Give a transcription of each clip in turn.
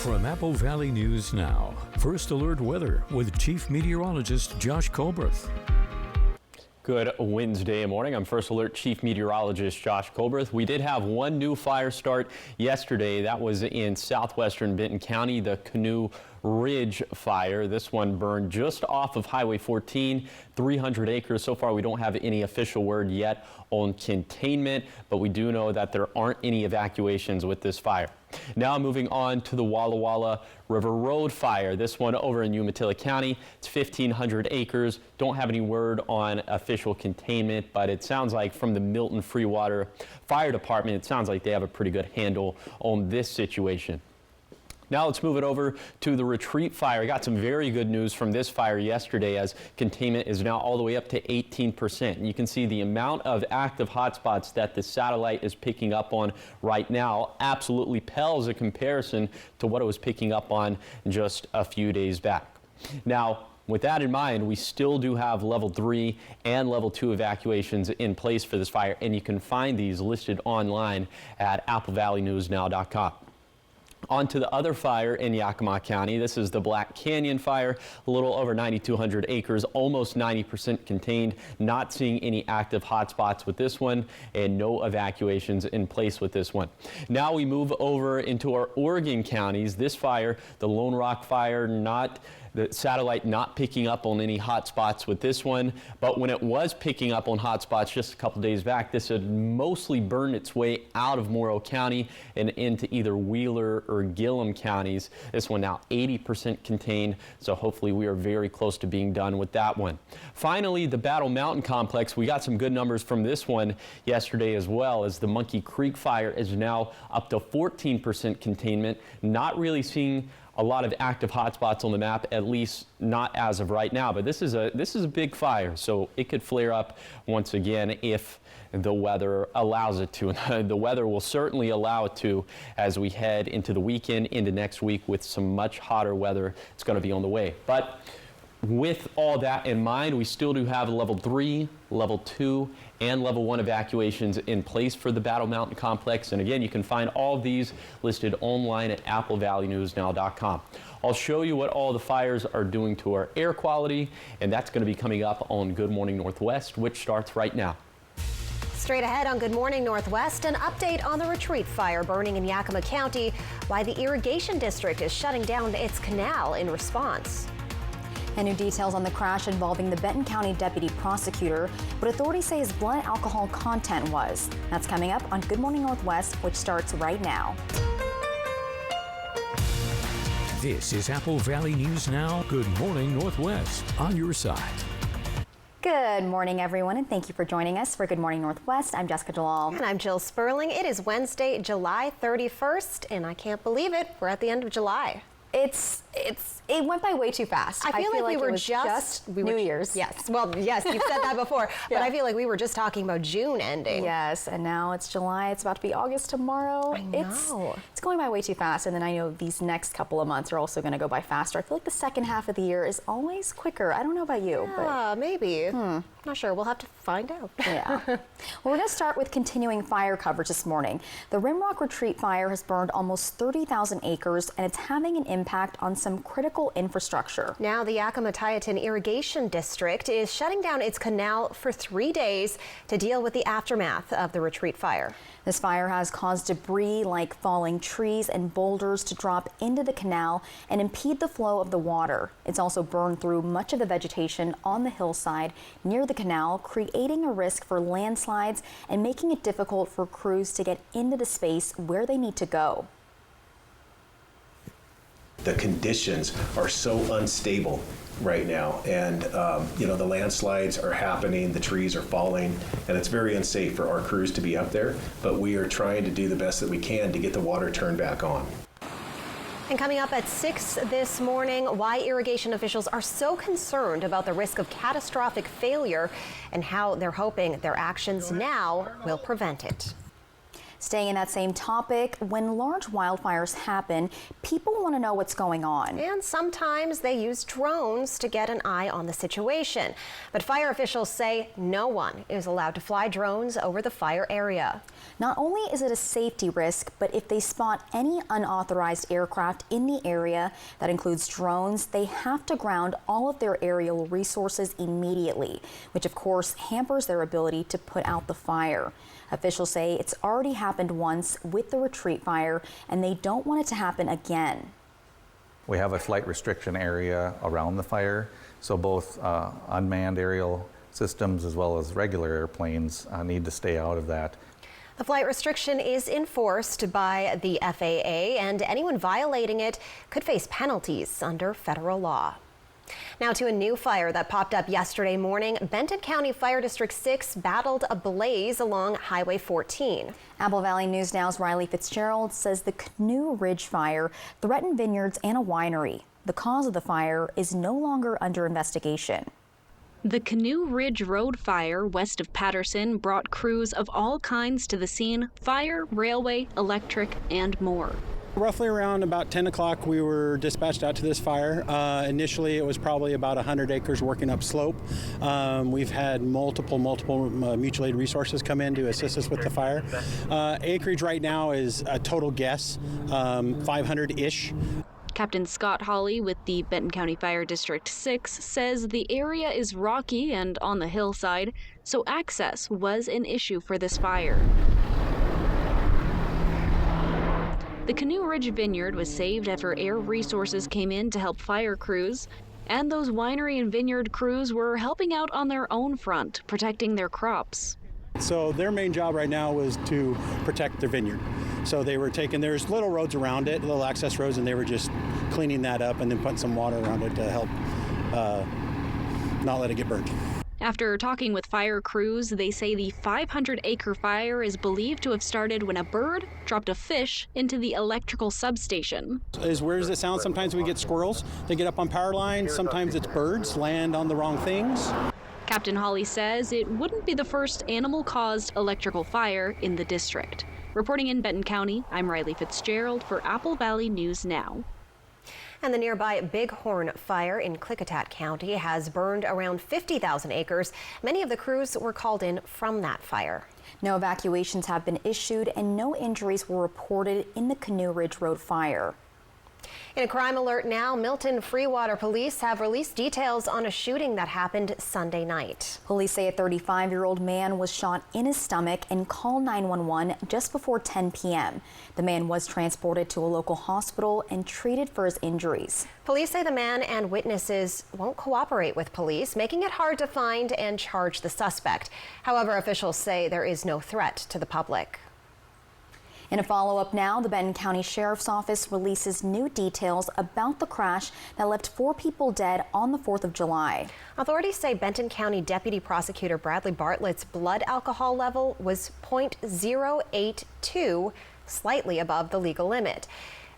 From Apple Valley News Now, First Alert Weather with Chief Meteorologist Josh Colbreth. Good Wednesday morning. I'm First Alert Chief Meteorologist Josh Colbreth. We did have one new fire start yesterday. That was in southwestern Benton County, the Canoe Ridge fire. This one burned just off of Highway 14, 300 acres. So far, we don't have any official word yet on containment, but we do know that there aren't any evacuations with this fire. Now moving on to the Walla Walla River Road fire. This one over in Umatilla County. It's 1,500 acres. Don't have any word on official containment, but it sounds like from the Milton Freewater Fire Department, it sounds like they have a pretty good handle on this situation. Now let's move it over to the Retreat fire. I got some very good news from this fire yesterday, as containment is now all the way up to 18%. And you can see the amount of active hotspots that the satellite is picking up on right now absolutely pales in comparison to what it was picking up on just a few days back. Now, with that in mind, we still do have level 3 and level 2 evacuations in place for this fire, and you can find these listed online at applevalleyNewsNow.com. On to the other fire in Yakima County. This is the Black Canyon fire, a little over 9,200 acres, almost 90% contained. Not seeing any active hotspots with this one, and no evacuations in place with this one. Now we move over into our Oregon counties. This fire, the Lone Rock fire, the satellite not picking up on any hot spots with this one, but when it was picking up on hot spots just a couple days back, this had mostly burned its way out of Morrow County and into either Wheeler or Gillum counties. This one now 80% contained, so hopefully we are very close to being done with that one. Finally, the Battle Mountain complex. We got some good numbers from this one yesterday as well, as the Monkey Creek fire is now up to 14% containment. Not really seeing a lot of active hotspots on the map, at least not as of right now. But this is a big fire, so it could flare up once again if the weather allows it to. The weather will certainly allow it to as we head into the weekend, into next week, with some much hotter weather. It's going to be on the way. But with all that in mind, we still do have level 3, level 2, and level 1 evacuations in place for the Battle Mountain complex. And again, you can find all of these listed online at applevalleyNewsNow.com. I'll show you what all the fires are doing to our air quality, and that's going to be coming up on Good Morning Northwest, which starts right now. Straight ahead on Good Morning Northwest, an update on the Retreat fire burning in Yakima County, why the irrigation district is shutting down its canal in response. And new details on the crash involving the Benton County deputy prosecutor, what authorities say his blood alcohol content was. That's coming up on Good Morning Northwest, which starts right now. This is Apple Valley News Now. Good Morning Northwest, on your side. Good morning, everyone, and thank you for joining us for Good Morning Northwest. I'm Jessica Jalal. And I'm Jill Sperling. It is Wednesday, July 31st, and I can't believe it. We're at the end of July. It went by way too fast. I feel like we were just New Year's. Yes. Well, yes, you've said that before, but I feel like we were just talking about June ending. Yes, and now it's July. It's about to be August tomorrow. I know. It's going by way too fast, and then I know these next couple of months are also going to go by faster. I feel like the second half of the year is always quicker. I don't know about you. Yeah, maybe. Not sure. We'll have to find out. Yeah. Well, we're going to start with continuing fire coverage this morning. The Rimrock Retreat fire has burned almost 30,000 acres, and it's having an impact on some critical infrastructure. Now, the Yakima-Tieton Irrigation District is shutting down its canal for 3 days to deal with the aftermath of the Retreat fire. This fire has caused debris like falling trees and boulders to drop into the canal and impede the flow of the water. It's also burned through much of the vegetation on the hillside near the canal, creating a risk for landslides and making it difficult for crews to get into the space where they need to go. The conditions are so unstable right now, and the landslides are happening, the trees are falling, and it's very unsafe for our crews to be up there, but we are trying to do the best that we can to get the water turned back on. And coming up at 6 this morning, why irrigation officials are so concerned about the risk of catastrophic failure and how they're hoping their actions now will prevent it. Staying in that same topic, when large wildfires happen, people want to know what's going on. And sometimes they use drones to get an eye on the situation. But fire officials say no one is allowed to fly drones over the fire area. Not only is it a safety risk, but if they spot any unauthorized aircraft in the area, that includes drones, they have to ground all of their aerial resources immediately, which of course hampers their ability to put out the fire. Officials say it's already happened once with the retreat fire, and they don't want it to happen again. We have a flight restriction area around the fire, so both unmanned aerial systems as well as regular airplanes need to stay out of that. The flight restriction is enforced by the FAA, and anyone violating it could face penalties under federal law. Now to a new fire that popped up yesterday morning. Benton County Fire District 6 battled a blaze along Highway 14. Apple Valley News Now's Riley Fitzgerald says the Canoe Ridge fire threatened vineyards and a winery. The cause of the fire is no longer under investigation. The Canoe Ridge Road fire west of Patterson brought crews of all kinds to the scene: fire, railway, electric, and more. Roughly around about 10 o'clock, we were dispatched out to this fire. Initially, it was probably about 100 acres working up slope. We've had multiple mutual aid resources come in to assist us with the fire. Acreage right now is a total guess, 500-ish. Captain Scott Hawley with the Benton County Fire District 6 says the area is rocky and on the hillside, so access was an issue for this fire. The Canoe Ridge Vineyard was saved after air resources came in to help fire crews, and those winery and vineyard crews were helping out on their own front, protecting their crops. So their main job right now was to protect their vineyard. So they were there's little roads around it, little access roads, and they were just cleaning that up and then putting some water around it to help not let it get burned. After talking with fire crews, they say the 500-acre fire is believed to have started when a bird dropped a fish into the electrical substation. As weird as it sounds, sometimes we get squirrels. They get up on power lines. Sometimes it's birds land on the wrong things. Captain Hawley says it wouldn't be the first animal-caused electrical fire in the district. Reporting in Benton County, I'm Riley Fitzgerald for Apple Valley News Now. And the nearby Bighorn fire in Klickitat County has burned around 50,000 acres. Many of the crews were called in from that fire. No evacuations have been issued and no injuries were reported in the Canoe Ridge Road fire. In a crime alert now, Milton Freewater police have released details on a shooting that happened Sunday night. Police say a 35-year-old man was shot in his stomach and called 911 just before 10 p.m. The man was transported to a local hospital and treated for his injuries. Police say the man and witnesses won't cooperate with police, making it hard to find and charge the suspect. However, officials say there is no threat to the public. In a follow-up now, the Benton County Sheriff's Office releases new details about the crash that left 4 people dead on the 4th of July. Authorities say Benton County Deputy Prosecutor Bradley Bartlett's blood alcohol level was .082, slightly above the legal limit.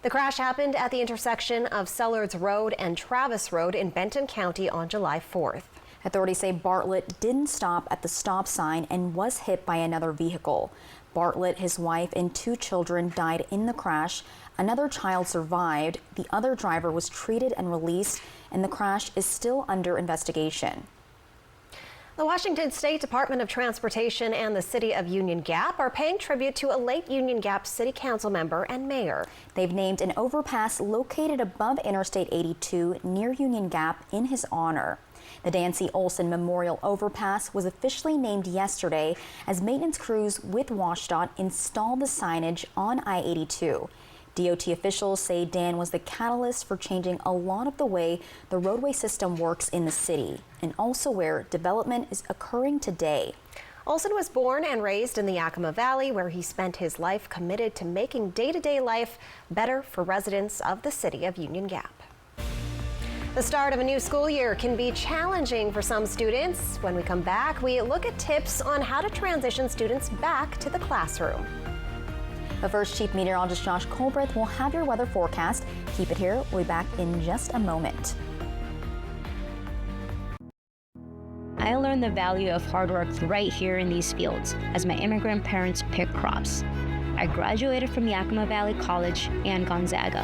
The crash happened at the intersection of Sellards Road and Travis Road in Benton County on July 4th. Authorities say Bartlett didn't stop at the stop sign and was hit by another vehicle. Bartlett, his wife, and 2 children died in the crash. Another child survived. The other driver was treated and released, and the crash is still under investigation. The Washington State Department of Transportation and the City of Union Gap are paying tribute to a late Union Gap City Council member and mayor. They've named an overpass located above Interstate 82 near Union Gap in his honor. The Dancy Olson Memorial Overpass was officially named yesterday as maintenance crews with WashDOT installed the signage on I-82. DOT officials say Dan was the catalyst for changing a lot of the way the roadway system works in the city, and also where development is occurring today. Olson was born and raised in the Yakima Valley, where he spent his life committed to making day-to-day life better for residents of the city of Union Gap. The start of a new school year can be challenging for some students. When we come back, we look at tips on how to transition students back to the classroom. But first, Chief Meteorologist Josh Colbreth will have your weather forecast. Keep it here. We'll be back in just a moment. I learned the value of hard work right here in these fields as my immigrant parents pick crops. I graduated from Yakima Valley College and Gonzaga,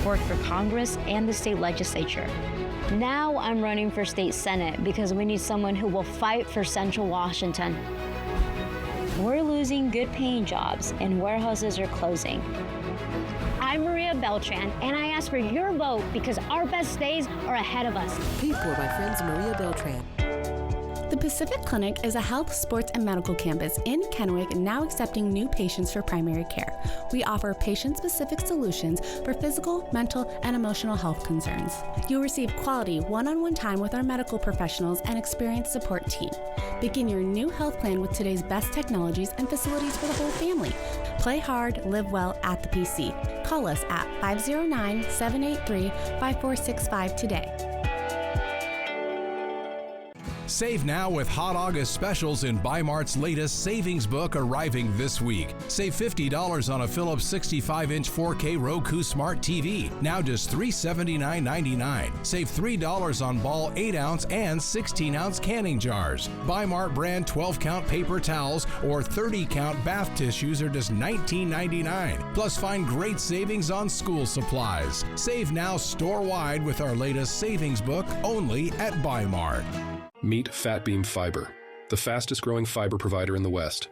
worked for Congress and the state legislature. Now I'm running for state senate because we need someone who will fight for Central Washington. We're losing good paying jobs and warehouses are closing. I'm Maria Beltran, and I ask for your vote because our best days are ahead of us. Paid for by friends Maria Beltran. The Pacific Clinic is a health, sports, and medical campus in Kennewick now accepting new patients for primary care. We offer patient-specific solutions for physical, mental, and emotional health concerns. You'll receive quality one-on-one time with our medical professionals and experienced support team. Begin your new health plan with today's best technologies and facilities for the whole family. Play hard, live well at the PC. Call us at 509-783-5465 today. Save now with Hot August specials in Bi-Mart's latest savings book arriving this week. Save $50 on a Philips 65-inch 4K Roku Smart TV, now just $379.99. Save $3 on Ball 8-ounce and 16-ounce canning jars. Bi-Mart brand 12-count paper towels or 30-count bath tissues are just $19.99. Plus find great savings on school supplies. Save now store-wide with our latest savings book only at Bi-Mart. Meet Fat Beam Fiber, the fastest growing fiber provider in the West.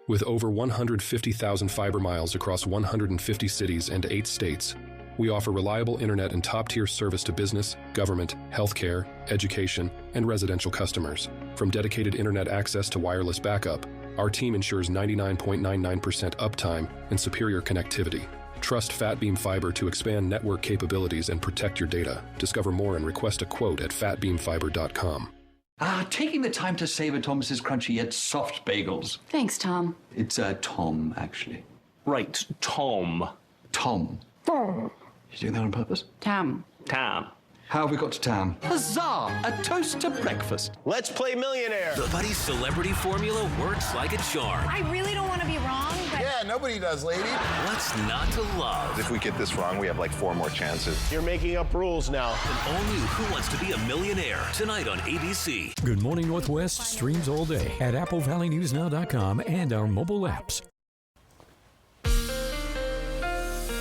With over 150,000 fiber miles across 150 cities and 8 states, we offer reliable internet and top-tier service to business, government, healthcare, education, and residential customers. From dedicated internet access to wireless backup, our team ensures 99.99% uptime and superior connectivity. Trust Fat Beam Fiber to expand network capabilities and protect your data. Discover more and request a quote at fatbeamfiber.com. Taking the time to savor Thomas's crunchy yet soft bagels. Thanks, Tom. It's Tom, actually. Right, Tom. Tom. You doing that on purpose? Tam. How have we got to Tam? Huzzah! A toast to breakfast. Let's play millionaire. The Buddy's celebrity formula works like a charm. I really don't want to be wrong, but... Yeah, nobody does, lady. What's not to love? If we get this wrong, we have like 4 more chances. You're making up rules now. An all-new Who Wants to Be a Millionaire tonight on ABC. Good Morning Northwest streams all day at AppleValleyNewsNow.com and our mobile apps.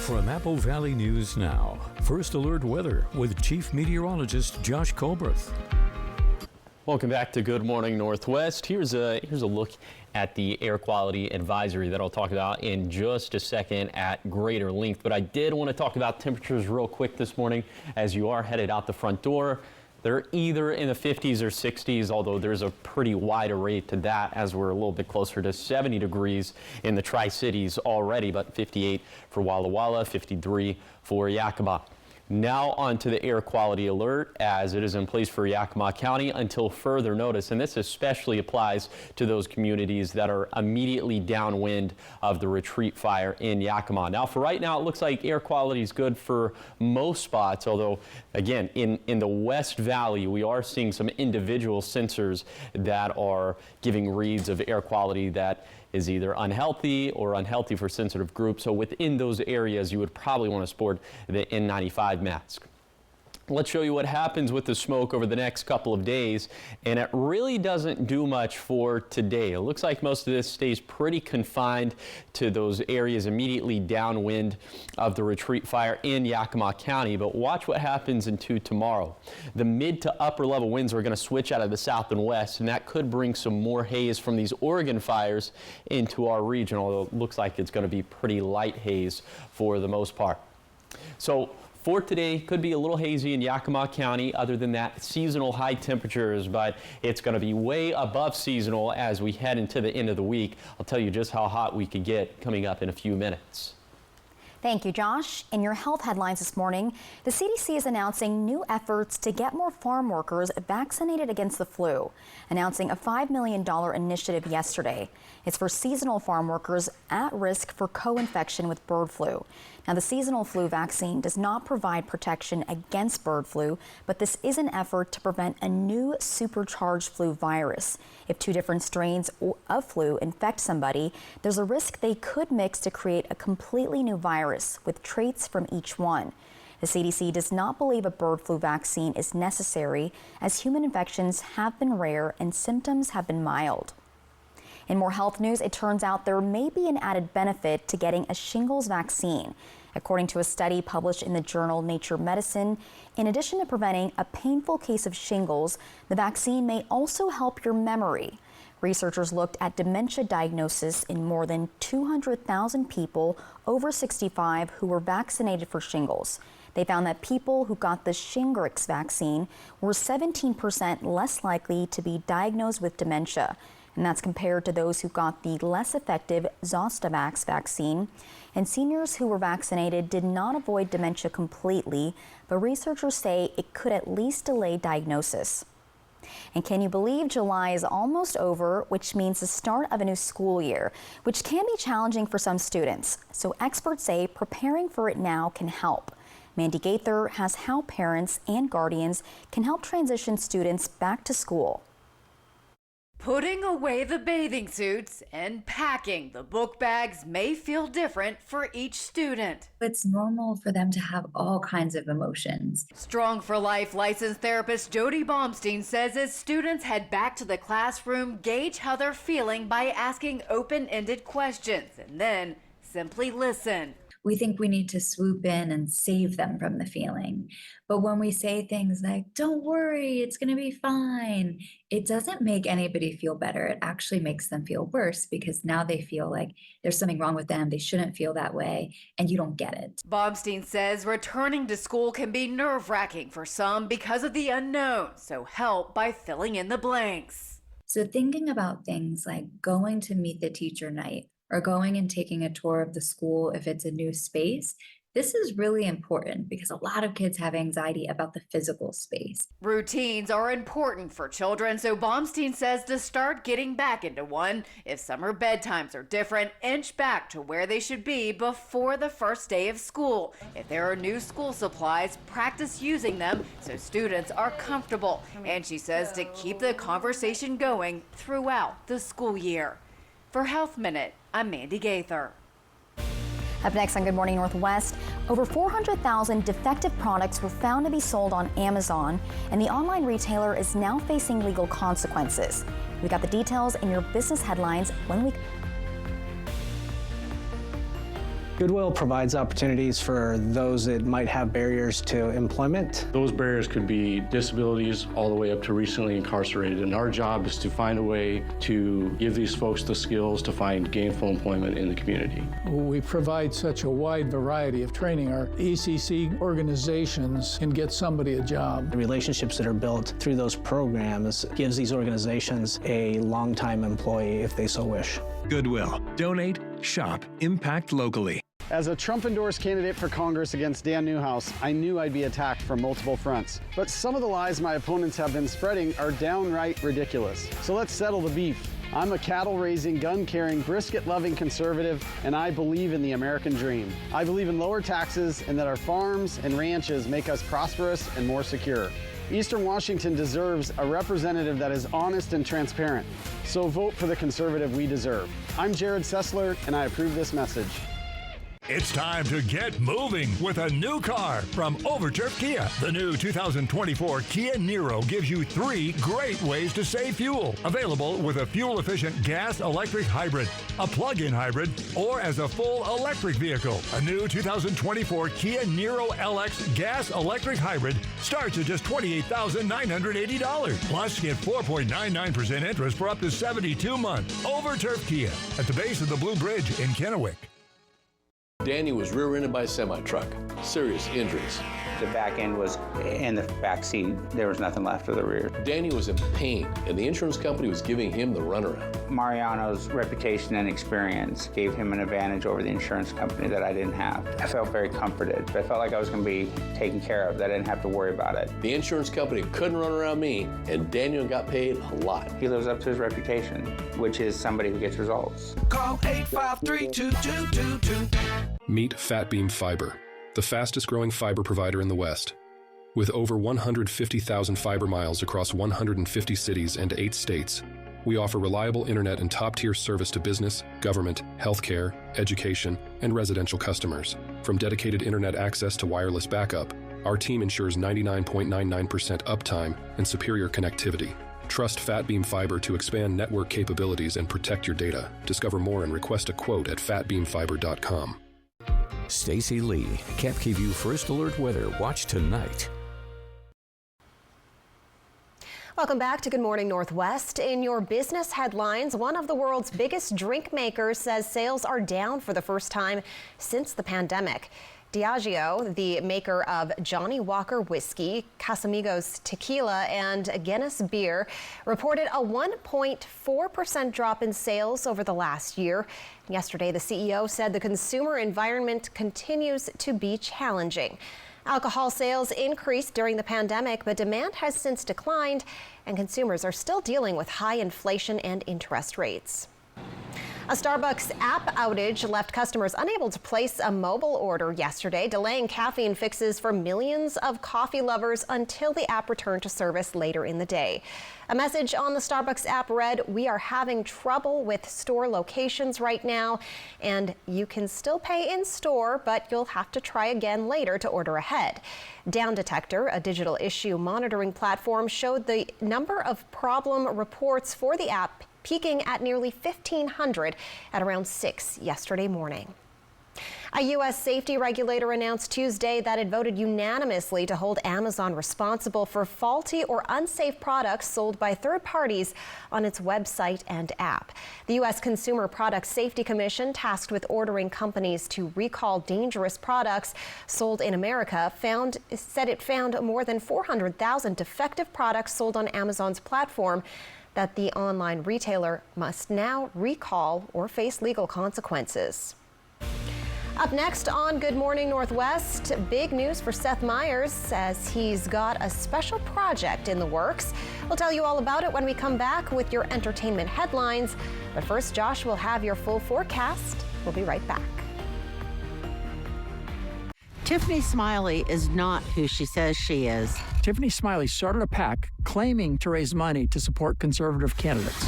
From Apple Valley News Now, First Alert Weather with Chief Meteorologist Josh Colbreth. Welcome back to Good Morning Northwest. Here's a look at the air quality advisory that I'll talk about in just a second at greater length. But I did want to talk about temperatures real quick this morning as you are headed out the front door. They're either in the 50s or 60s, although there's a pretty wide array to that as we're a little bit closer to 70 degrees in the Tri-Cities already, but 58 for Walla Walla, 53 for Yakima. Now on to the air quality alert as it is in place for Yakima County until further notice, and this especially applies to those communities that are immediately downwind of the retreat fire in Yakima. Now for right now it looks like air quality is good for most spots, although again in the West Valley we are seeing some individual sensors that are giving reads of air quality that is either unhealthy or unhealthy for sensitive groups. So within those areas, you would probably want to sport the N95 mask. Let's show you what happens with the smoke over the next couple of days, and it really doesn't do much for today. It looks like most of this stays pretty confined to those areas immediately downwind of the retreat fire in Yakima County, but watch what happens into tomorrow. The mid to upper level winds are going to switch out of the south and west, and that could bring some more haze from these Oregon fires into our region, although it looks like it's going to be pretty light haze for the most part. So for today, could be a little hazy in Yakima County. Other than that, seasonal high temperatures, but it's going to be way above seasonal as we head into the end of the week. I'll tell you just how hot we could get coming up in a few minutes. Thank you, Josh. In your health headlines this morning, the CDC is announcing new efforts to get more farm workers vaccinated against the flu, announcing a $5 million initiative yesterday. It's for seasonal farm workers at risk for co-infection with bird flu. Now, the seasonal flu vaccine does not provide protection against bird flu, but this is an effort to prevent a new supercharged flu virus. If 2 different strains of flu infect somebody, there's a risk they could mix to create a completely new virus with traits from each one. The CDC does not believe a bird flu vaccine is necessary, as human infections have been rare and symptoms have been mild. In more health news, it turns out there may be an added benefit to getting a shingles vaccine. According to a study published in the journal Nature Medicine, in addition to preventing a painful case of shingles, the vaccine may also help your memory. Researchers looked at dementia diagnosis in more than 200,000 people over 65 who were vaccinated for shingles. They found that people who got the Shingrix vaccine were 17% less likely to be diagnosed with dementia, and that's compared to those who got the less effective Zostavax vaccine. And seniors who were vaccinated did not avoid dementia completely, but researchers say it could at least delay diagnosis. And can you believe July is almost over, which means the start of a new school year, which can be challenging for some students. So experts say preparing for it now can help. Mandy Gaither has how parents and guardians can help transition students back to school. Putting away the bathing suits and packing the book bags may feel different for each student. It's normal for them to have all kinds of emotions. Strong for Life licensed therapist Jody Baumstein says as students head back to the classroom, gauge how they're feeling by asking open-ended questions and then simply listen. We think we need to swoop in and save them from the feeling. But when we say things like, don't worry, it's going to be fine, it doesn't make anybody feel better. It actually makes them feel worse because now they feel like there's something wrong with them. They shouldn't feel that way, and you don't get it. Baumstein says returning to school can be nerve-wracking for some because of the unknown, so help by filling in the blanks. So thinking about things like going to meet the teacher night, or going and taking a tour of the school if it's a new space, this is really important because a lot of kids have anxiety about the physical space. Routines are important for children, so Baumstein says to start getting back into one. If summer bedtimes are different, inch back to where they should be before the first day of school. If there are new school supplies, practice using them so students are comfortable. And she says to keep the conversation going throughout the school year. For Health Minute, I'm Mandy Gaither. Up next on Good Morning Northwest, over 400,000 defective products were found to be sold on Amazon, and the online retailer is now facing legal consequences. We got the details in your business headlines when we... Goodwill provides opportunities for those that might have barriers to employment. Those barriers could be disabilities all the way up to recently incarcerated, and our job is to find a way to give these folks the skills to find gainful employment in the community. We provide such a wide variety of training. Our ECC organizations can get somebody a job. The relationships that are built through those programs gives these organizations a long-time employee if they so wish. Goodwill. Donate, shop, impact locally. As a Trump-endorsed candidate for Congress against Dan Newhouse, I knew I'd be attacked from multiple fronts. But some of the lies my opponents have been spreading are downright ridiculous. So let's settle the beef. I'm a cattle-raising, gun-carrying, brisket-loving conservative, and I believe in the American dream. I believe in lower taxes and that our farms and ranches make us prosperous and more secure. Eastern Washington deserves a representative that is honest and transparent. So vote for the conservative we deserve. I'm Jared Sessler, and I approve this message. It's time to get moving with a new car from Overturf Kia. The new 2024 Kia Niro gives you 3 great ways to save fuel. Available with a fuel-efficient gas-electric hybrid, a plug-in hybrid, or as a full electric vehicle. A new 2024 Kia Niro LX gas-electric hybrid starts at just $28,980. Plus, get 4.99% interest for up to 72 months. Overturf Kia at the base of the Blue Bridge in Kennewick. Danny was rear-ended by a semi-truck. Serious injuries. The back end was in the back seat. There was nothing left of the rear. Danny was in pain, and the insurance company was giving him the runaround. Mariano's reputation and experience gave him an advantage over the insurance company that I didn't have. I felt very comforted. I felt like I was going to be taken care of, that I didn't have to worry about it. The insurance company couldn't run around me, and Daniel got paid a lot. He lives up to his reputation, which is somebody who gets results. Call 853-2222. Meet Fat Beam Fiber, the fastest growing fiber provider in the West. With over 150,000 fiber miles across 150 cities and 8 states, we offer reliable internet and top-tier service to business, government, healthcare, education, and residential customers. From dedicated internet access to wireless backup, our team ensures 99.99% uptime and superior connectivity. Trust FatBeam Fiber to expand network capabilities and protect your data. Discover more and request a quote at fatbeamfiber.com. Stacy Lee, KapKView First Alert Weather. Watch tonight. Welcome back to Good Morning Northwest. In your business headlines, one of the world's biggest drink makers says sales are down for the first time since the pandemic. Diageo, the maker of Johnnie Walker Whiskey, Casamigos Tequila, and Guinness Beer, reported a 1.4% drop in sales over the last year. Yesterday, the CEO said the consumer environment continues to be challenging. Alcohol sales increased during the pandemic, but demand has since declined, and consumers are still dealing with high inflation and interest rates. A Starbucks app outage left customers unable to place a mobile order yesterday, delaying caffeine fixes for millions of coffee lovers until the app returned to service later in the day. A message on the Starbucks app read, "We are having trouble with store locations right now, and you can still pay in store, but you'll have to try again later to order ahead." Down Detector, a digital issue monitoring platform, showed the number of problem reports for the app peaking at nearly 1,500 at around 6 yesterday morning. A U.S. safety regulator announced Tuesday that it voted unanimously to hold Amazon responsible for faulty or unsafe products sold by third parties on its website and app. The U.S. Consumer Product Safety Commission, tasked with ordering companies to recall dangerous products sold in America, said it found more than 400,000 defective products sold on Amazon's platform that the online retailer must now recall or face legal consequences. Up next on Good Morning Northwest, big news for Seth Meyers as he's got a special project in the works. We'll tell you all about it when we come back with your entertainment headlines. But first, Josh will have your full forecast. We'll be right back. Tiffany Smiley is not who she says she is. Tiffany Smiley started a PAC claiming to raise money to support conservative candidates,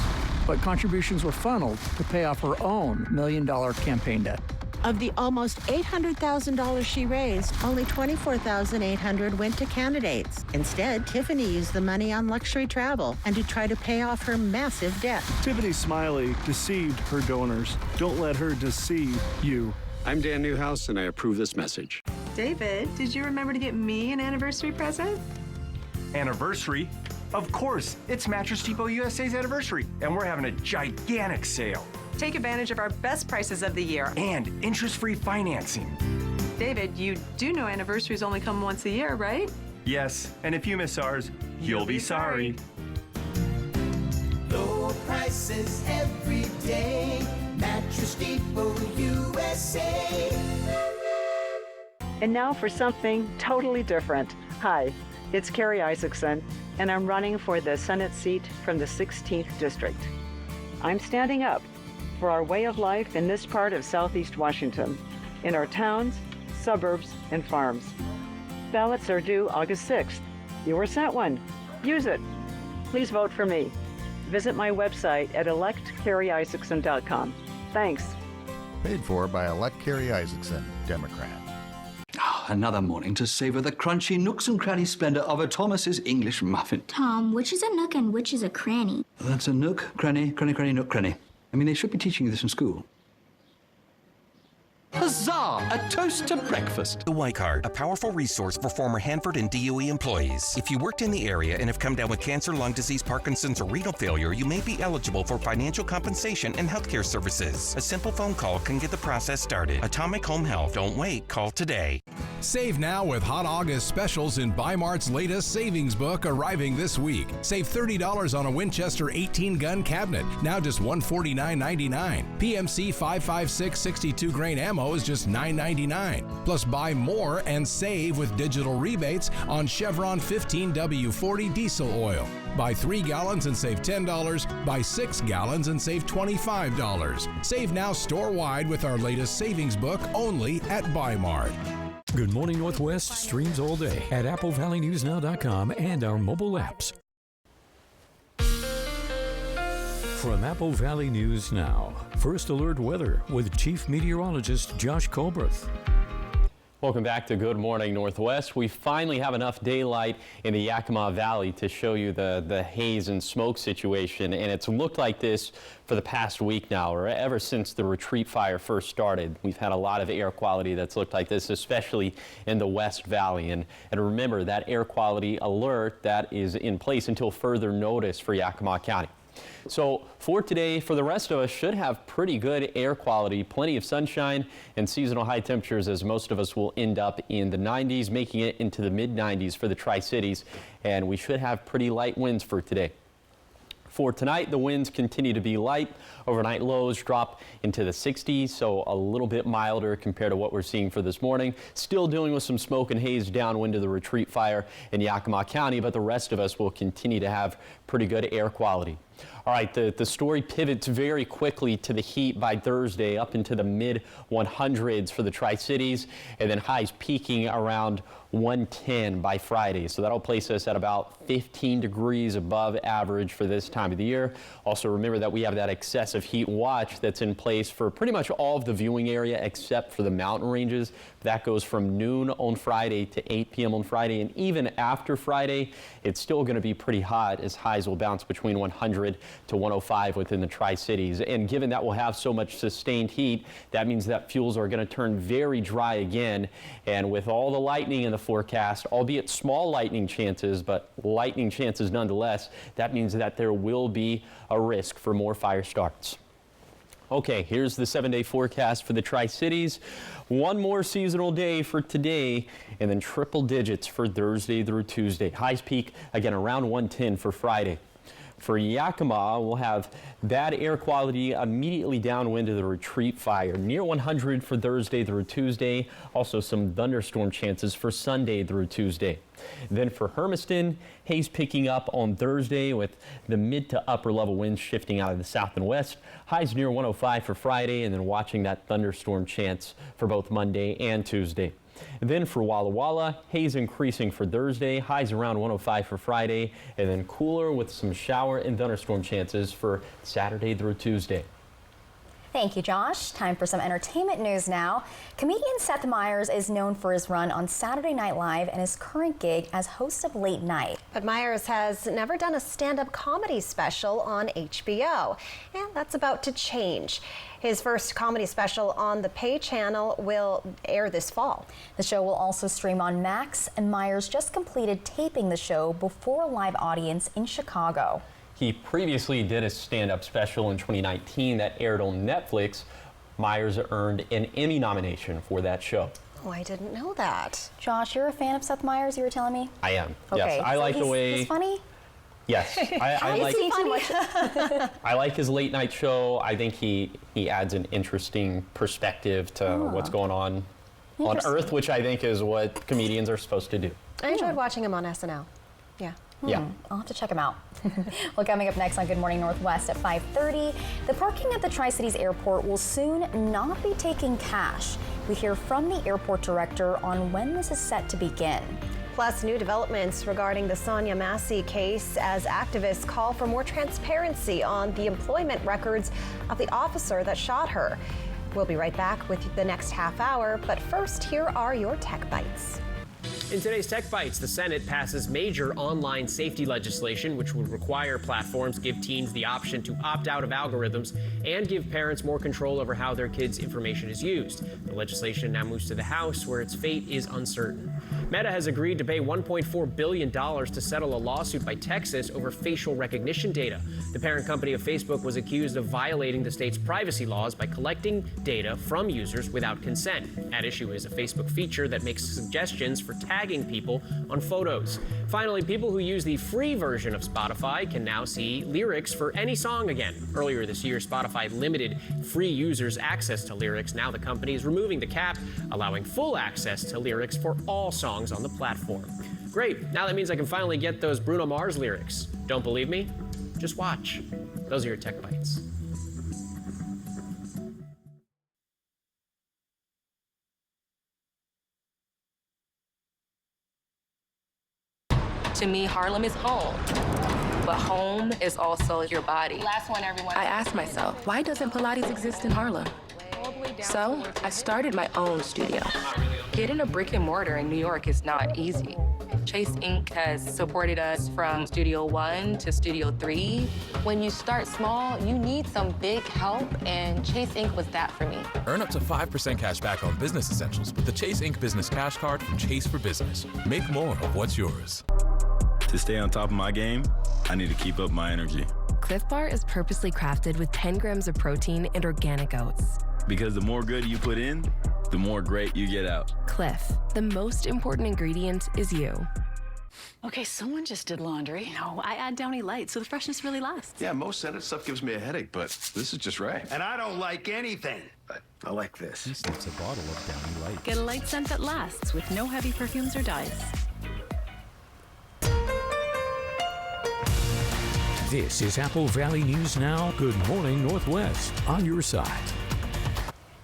but contributions were funneled to pay off her own $1 million campaign debt. Of the almost $800,000 she raised, only $24,800 went to candidates. Instead, Tiffany used the money on luxury travel and to try to pay off her massive debt. Tiffany Smiley deceived her donors. Don't let her deceive you. I'm Dan Newhouse, and I approve this message. David, did you remember to get me an anniversary present? Anniversary? Of course, it's Mattress Depot USA's anniversary, and we're having a gigantic sale. Take advantage of our best prices of the year. And interest-free financing. David, you do know anniversaries only come once a year, right? Yes, and if you miss ours, you'll be sorry. Low prices every day. Mattress Depot USA. And now for something totally different. Hi, it's Carrie Isaacson, and I'm running for the Senate seat from the 16th District. I'm standing up for our way of life in this part of Southeast Washington, in our towns, suburbs, and farms. Ballots are due August 6th. You were sent one. Use it. Please vote for me. Visit my website at electcarrieIsaacson.com. Thanks. Paid for by Elect Carrie Isaacson, Democrat. Another morning to savor the crunchy nooks and cranny splendor of a Thomas's English muffin. Tom, which is a nook and which is a cranny? That's a nook, cranny, nook, cranny. I mean, they should be teaching you this in school. Huzzah! A toast to breakfast. The Y Card, a powerful resource for former Hanford and DOE employees. If you worked in the area and have come down with cancer, lung disease, Parkinson's, or renal failure, you may be eligible for financial compensation and healthcare services. A simple phone call can get the process started. Atomic Home Health. Don't wait. Call today. Save now with hot August specials in Bi-Mart's latest savings book arriving this week. Save $30 on a Winchester 18-gun cabinet, now just $149.99. PMC 5.56 62 grain ammo is just $9.99. Plus buy more and save with digital rebates on Chevron 15W40 diesel oil. Buy 3 gallons and save $10. Buy 6 gallons and save $25. Save now store-wide with our latest savings book only at Bi-Mart. Good Morning Northwest streams all day at AppleValleyNewsNow.com and our mobile apps. From Apple Valley News Now, First Alert Weather with Chief Meteorologist Josh Colbert. Welcome back to Good Morning Northwest. We finally have enough daylight in the Yakima Valley to show you the haze and smoke situation, and it's looked like this for the past week now, or ever since the retreat fire first started. We've had a lot of air quality that's looked like this, especially in the West Valley. And remember, that air quality alert that is in place until further notice for Yakima County. So for today, for the rest of us, should have pretty good air quality, plenty of sunshine and seasonal high temperatures, as most of us will end up in the 90s, making it into the mid-90s for the Tri-Cities, and we should have pretty light winds for today. For tonight, the winds continue to be light. Overnight lows drop into the 60s, so a little bit milder compared to what we're seeing for this morning. Still dealing with some smoke and haze downwind of the retreat fire in Yakima County, but the rest of us will continue to have pretty good air quality. All right, the story pivots very quickly to the heat by Thursday, up into the mid-100s for the Tri-Cities, and then highs peaking around 110 by Friday. So that'll place us at about 15 degrees above average for this time of the year. Also remember that we have that excessive heat watch that's in place for pretty much all of the viewing area except for the mountain ranges. That goes from noon on Friday to 8 p.m. on Friday, and even after Friday, it's still going to be pretty hot as highs will bounce between 100 to 105 within the Tri-Cities. And given that we'll have so much sustained heat, that means that fuels are going to turn very dry again. And with all the lightning in the forecast, albeit small lightning chances, but lightning chances nonetheless, that means that there will be a risk for more fire starts. Okay, here's the 7-day forecast for the Tri-Cities. One more seasonal day for today, and then triple digits for Thursday through Tuesday. Highs peak again around 110 for Friday. For Yakima, we'll have bad air quality immediately downwind of the retreat fire, near 100 for Thursday through Tuesday. Also some thunderstorm chances for Sunday through Tuesday. Then for Hermiston, haze picking up on Thursday with the mid to upper level winds shifting out of the south and west. Highs near 105 for Friday, and then watching that thunderstorm chance for both Monday and Tuesday. And then for Walla Walla, haze increasing for Thursday, highs around 105 for Friday, and then cooler with some shower and thunderstorm chances for Saturday through Tuesday. Thank you, Josh. Time for some entertainment news now. Comedian Seth Meyers is known for his run on Saturday Night Live and his current gig as host of Late Night. But Meyers has never done a stand-up comedy special on HBO, and that's about to change. His first comedy special on the Pay channel will air this fall. The show will also stream on Max, and Meyers just completed taping the show before a live audience in Chicago. He previously did a stand-up special in 2019 that aired on Netflix. Meyers earned an Emmy nomination for that show. Oh, I didn't know that. Josh, you're a fan of Seth Meyers, you were telling me? I am. Okay. Yes, I like the way he's funny? Yes, I like. Too much? I like his late night show. I think he adds an interesting perspective to what's going on Earth, which I think is what comedians are supposed to do. I enjoyed watching him on SNL. Yeah. Yeah. I'll have to check him out. Well, coming up next on Good Morning Northwest at 5:30, the parking at the Tri-Cities Airport will soon not be taking cash. We hear from the airport director on when this is set to begin. Plus, new developments regarding the Sonia Massey case as activists call for more transparency on the employment records of the officer that shot her. We'll be right back with the next half hour, but first, here are your Tech Bites. In today's Tech Bites, the Senate passes major online safety legislation, which would require platforms give teens the option to opt out of algorithms and give parents more control over how their kids' information is used. The legislation now moves to the House, where its fate is uncertain. Meta has agreed to pay $1.4 billion to settle a lawsuit by Texas over facial recognition data. The parent company of Facebook was accused of violating the state's privacy laws by collecting data from users without consent. At issue is a Facebook feature that makes suggestions for tagging people on photos. Finally, people who use the free version of Spotify can now see lyrics for any song again. Earlier this year, Spotify limited free users' access to lyrics. Now the company is removing the cap, allowing full access to lyrics for all songs on the platform. Great, now that means I can finally get those Bruno Mars lyrics. Don't believe me? Just watch. Those are your Tech Bites. To me, Harlem is home. But home is also your body. Last one, everyone. I asked myself, why doesn't Pilates exist in Harlem? So I started my own studio. Getting a brick and mortar in New York is not easy. Chase Inc. has supported us from Studio 1 to Studio 3. When you start small, you need some big help, and Chase Inc. was that for me. Earn up to 5% cash back on business essentials with the Chase Inc. Business Cash Card from Chase for Business. Make more of what's yours. To stay on top of my game, I need to keep up my energy. Cliff Bar is purposely crafted with 10 grams of protein and organic oats. Because the more good you put in, the more great you get out. Cliff, the most important ingredient is you. Okay, someone just did laundry. No, I add Downy Light so the freshness really lasts. Yeah, most Senate stuff gives me a headache, but this is just right. And I don't like anything, but I like this. He sniffs a bottle of Downy Light. Get a light scent that lasts with no heavy perfumes or dyes. This is Apple Valley News Now. Good morning, Northwest. On your side.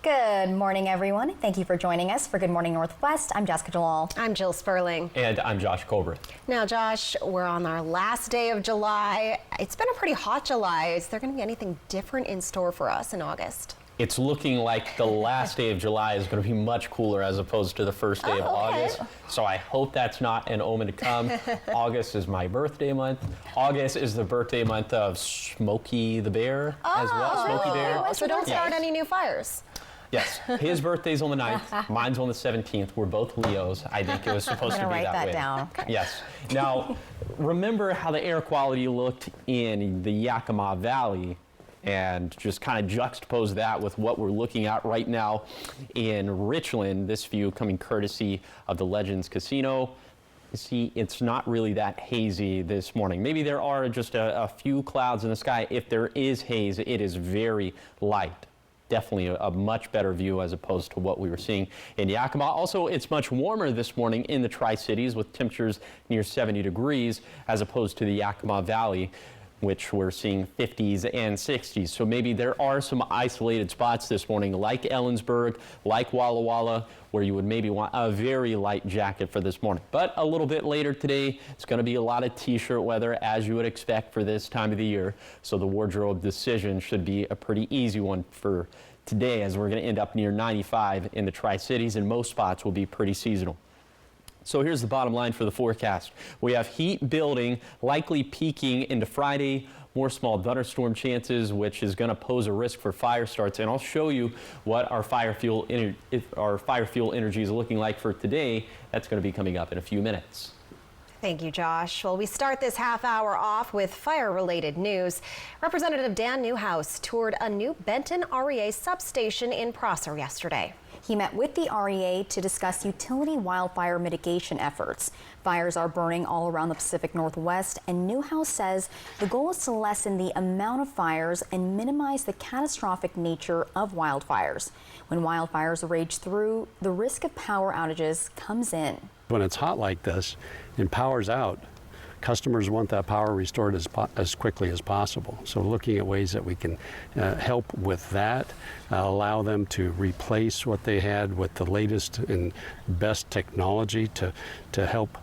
Good morning, everyone. Thank you for joining us for Good Morning Northwest. I'm Jessica Jalal. I'm Jill Sperling. And I'm Josh Colbert. Now, Josh, we're on our last day of July. It's been a pretty hot July. Is there going to be anything different in store for us in August? It's looking like the last day of July is going to be much cooler as opposed to the first day of August. So I hope that's not an omen to come. August is my birthday month. August is the birthday month of Smokey the Bear as well. Smokey Bear. So don't start any new fires. Yes, his birthday's on the 9th, mine's on the 17th. We're both Leos. I think it was supposed to be that way. I'm gonna write that down. Yes. Now, remember how the air quality looked in the Yakima Valley, and just kind of juxtapose that with what we're looking at right now in Richland. This view coming courtesy of the Legends Casino. You see, it's not really that hazy this morning. Maybe there are just a few clouds in the sky. If there is haze, it is very light. Definitely a much better view as opposed to what we were seeing in Yakima. Also, it's much warmer this morning in the Tri-Cities with temperatures near 70 degrees as opposed to the Yakima Valley, which we're seeing 50s and 60s. So maybe there are some isolated spots this morning like Ellensburg, like Walla Walla, where you would maybe want a very light jacket for this morning. But a little bit later today, it's going to be a lot of t-shirt weather as you would expect for this time of the year. So the wardrobe decision should be a pretty easy one for today, as we're going to end up near 95 in the Tri-Cities, and most spots will be pretty seasonal. So here's the bottom line for the forecast. We have heat building, likely peaking into Friday, more small thunderstorm chances, which is going to pose a risk for fire starts. And I'll show you what our fire fuel energy is looking like for today. That's going to be coming up in a few minutes. Thank you, Josh. Well, we start this half hour off with fire-related news. Representative Dan Newhouse toured a new Benton REA substation in Prosser yesterday. He met with the REA to discuss utility wildfire mitigation efforts. Fires are burning all around the Pacific Northwest, and Newhouse says the goal is to lessen the amount of fires and minimize the catastrophic nature of wildfires. When wildfires rage through, the risk of power outages comes in. When it's hot like this and power's out, customers want that power restored as quickly as possible. So looking at ways that we can help with that, allow them to replace what they had with the latest and best technology to help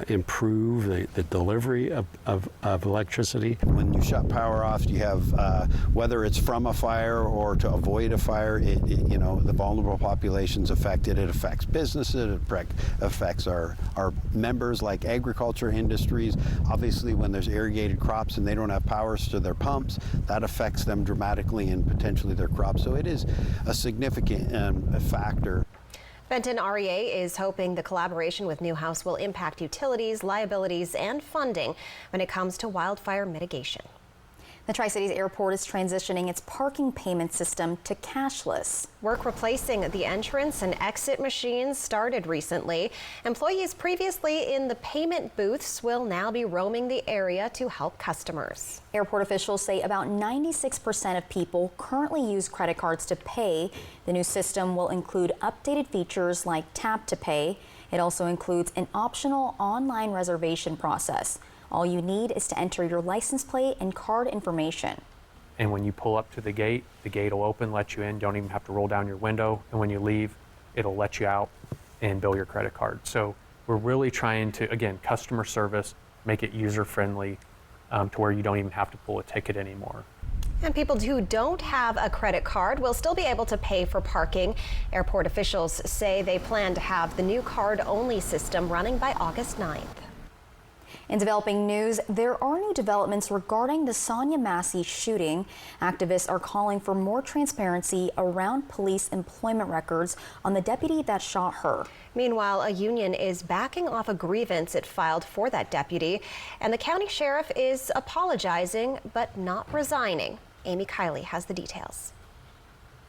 improve the delivery of electricity. When you shut power off, you have, whether it's from a fire or to avoid a fire, you know, the vulnerable population's affected. It affects businesses, it affects our members like agriculture industries. Obviously, when there's irrigated crops and they don't have powers to their pumps, that affects them dramatically and potentially their crops. So it is a significant factor. Benton REA is hoping the collaboration with Newhouse will impact utilities, liabilities, and funding when it comes to wildfire mitigation. The Tri-Cities Airport is transitioning its parking payment system to cashless. Work replacing the entrance and exit machines started recently. Employees previously in the payment booths will now be roaming the area to help customers. Airport officials say about 96% of people currently use credit cards to pay. The new system will include updated features like tap to pay. It also includes an optional online reservation process. All you need is to enter your license plate and card information. And when you pull up to the gate will open, let you in, don't even have to roll down your window. And when you leave, it'll let you out and bill your credit card. So we're really trying to, again, customer service, make it user-friendly to where you don't even have to pull a ticket anymore. And people who don't have a credit card will still be able to pay for parking. Airport officials say they plan to have the new card-only system running by August 9th. In developing news, there are new developments regarding the Sonia Massey shooting. Activists are calling for more transparency around police employment records on the deputy that shot her. Meanwhile, a union is backing off a grievance it filed for that deputy, and the county sheriff is apologizing but not resigning. Amy Kiley has the details.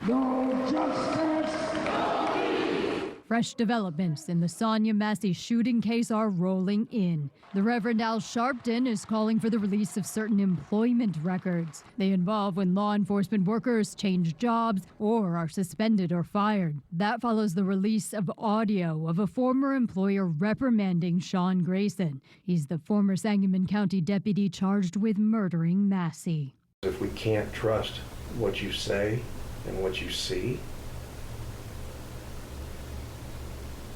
No justice, no peace. Fresh developments in the Sonia Massey shooting case are rolling in. The Reverend Al Sharpton is calling for the release of certain employment records. They involve when law enforcement workers change jobs or are suspended or fired. That follows the release of audio of a former employer reprimanding Sean Grayson. He's the former Sangamon County deputy charged with murdering Massey. If we can't trust what you say and what you see,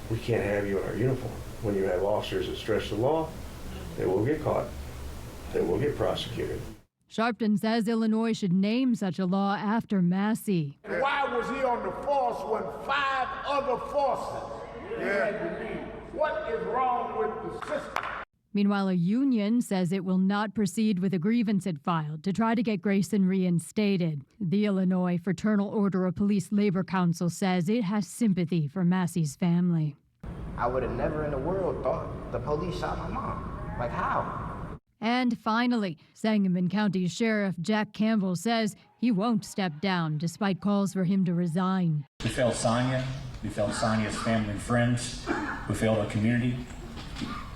we can't have you in our uniform. When you have officers that stretch the law, they will get caught. They will get prosecuted. Sharpton says Illinois should name such a law after Massey. Why was he on the force when 5 other forces had to leave? What is wrong with the system? Meanwhile, a union says it will not proceed with a grievance it filed to try to get Grayson reinstated. The Illinois Fraternal Order of Police Labor Council says it has sympathy for Massey's family. I would have never in the world thought the police shot my mom. Like, how? And finally, Sangamon County Sheriff Jack Campbell says he won't step down despite calls for him to resign. We failed Sonia. We failed Sonia's family and friends. We failed our community.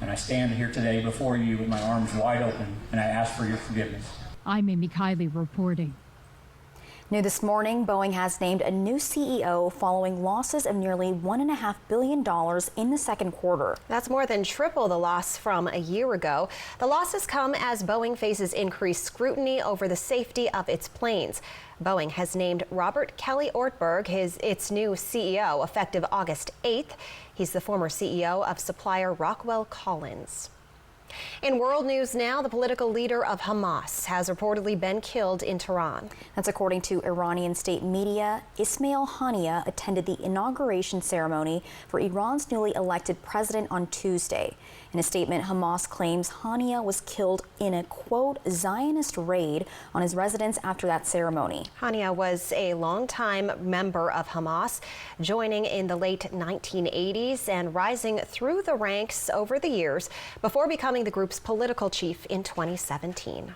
And I stand here today before you with my arms wide open, and I ask for your forgiveness. I'm Amy Kiley reporting. New this morning, Boeing has named a new CEO following losses of nearly $1.5 billion in the second quarter. That's more than triple the loss from a year ago. The losses come as Boeing faces increased scrutiny over the safety of its planes. Boeing has named Robert Kelly Ortberg its new CEO effective August 8th. He's the former CEO of supplier Rockwell Collins. In world news now, the political leader of Hamas has reportedly been killed in Tehran. That's according to Iranian state media. Ismail Haniyeh attended the inauguration ceremony for Iran's newly elected president on Tuesday. In a statement, Hamas claims Haniyeh was killed in a, quote, Zionist raid on his residence after that ceremony. Haniyeh was a longtime member of Hamas, joining in the late 1980s and rising through the ranks over the years before becoming the group's political chief in 2017.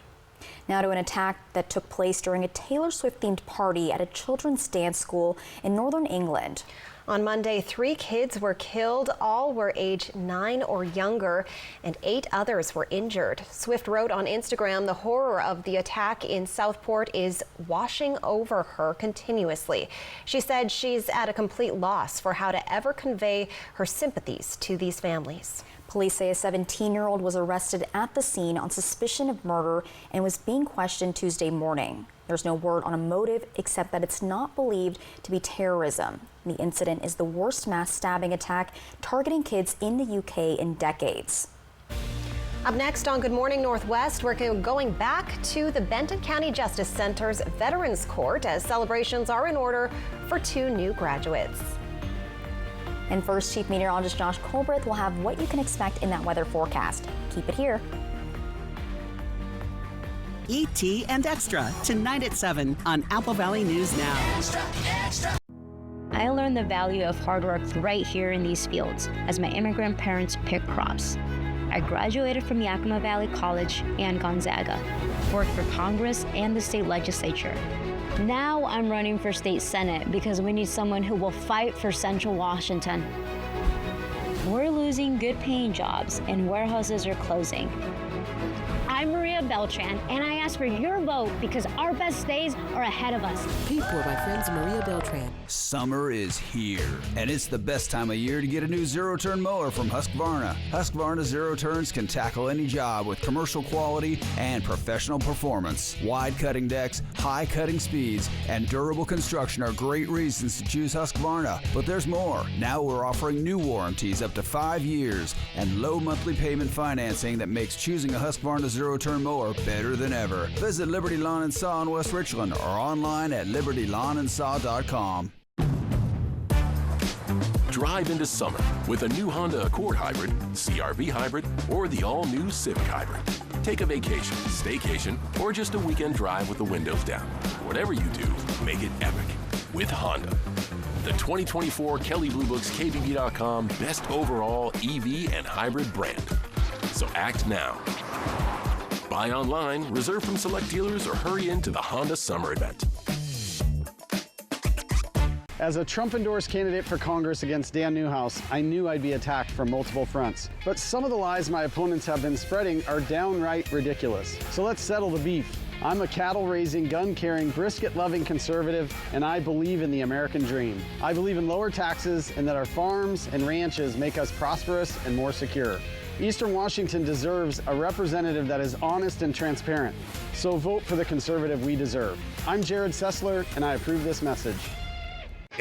Now to an attack that took place during a Taylor Swift-themed party at a children's dance school in northern England. On Monday, 3 kids were killed. All were age 9 or younger, and 8 others were injured. Swift wrote on Instagram, the horror of the attack in Southport is washing over her continuously. She said she's at a complete loss for how to ever convey her sympathies to these families. Police say a 17-year-old was arrested at the scene on suspicion of murder and was being questioned Tuesday morning. There's no word on a motive except that it's not believed to be terrorism. The incident is the worst mass stabbing attack targeting kids in the UK in decades. Up next on Good Morning Northwest, we're going back to the Benton County Justice Center's Veterans Court as celebrations are in order for 2 new graduates. And first, Chief Meteorologist Josh Colbreth will have what you can expect in that weather forecast. Keep it here. ET and Extra, tonight at 7 on Apple Valley News Now. Extra, extra. I learned the value of hard work right here in these fields as my immigrant parents pick crops. I graduated from Yakima Valley College and Gonzaga, worked for Congress and the state legislature. Now I'm running for state senate because we need someone who will fight for Central Washington. We're losing good paying jobs and warehouses are closing. I'm Maria Beltran, and I ask for your vote because our best days are ahead of us. Paid for by friends Maria Beltran. Summer is here, and it's the best time of year to get a new zero-turn mower from Husqvarna. Husqvarna Zero Turns can tackle any job with commercial quality and professional performance. Wide cutting decks, high cutting speeds, and durable construction are great reasons to choose Husqvarna. But there's more. Now we're offering new warranties up to 5 years and low monthly payment financing that makes choosing a Husqvarna Zero zero-turn mower better than ever. Visit Liberty Lawn and Saw in West Richland or online at libertylawnandsaw.com. Drive into summer with a new Honda Accord Hybrid, CR-V Hybrid, or the all-new Civic Hybrid. Take a vacation, staycation, or just a weekend drive with the windows down. Whatever you do, make it epic with Honda. The 2024 Kelley Blue Book's KBB.com Best Overall EV and Hybrid Brand. So act now. Buy online, reserve from select dealers, or hurry into the Honda Summer Event. As a Trump-endorsed candidate for Congress against Dan Newhouse, I knew I'd be attacked from multiple fronts. But some of the lies my opponents have been spreading are downright ridiculous. So let's settle the beef. I'm a cattle-raising, gun-carrying, brisket-loving conservative, and I believe in the American dream. I believe in lower taxes and that our farms and ranches make us prosperous and more secure. Eastern Washington deserves a representative that is honest and transparent. So vote for the conservative we deserve. I'm Jared Sessler, and I approve this message.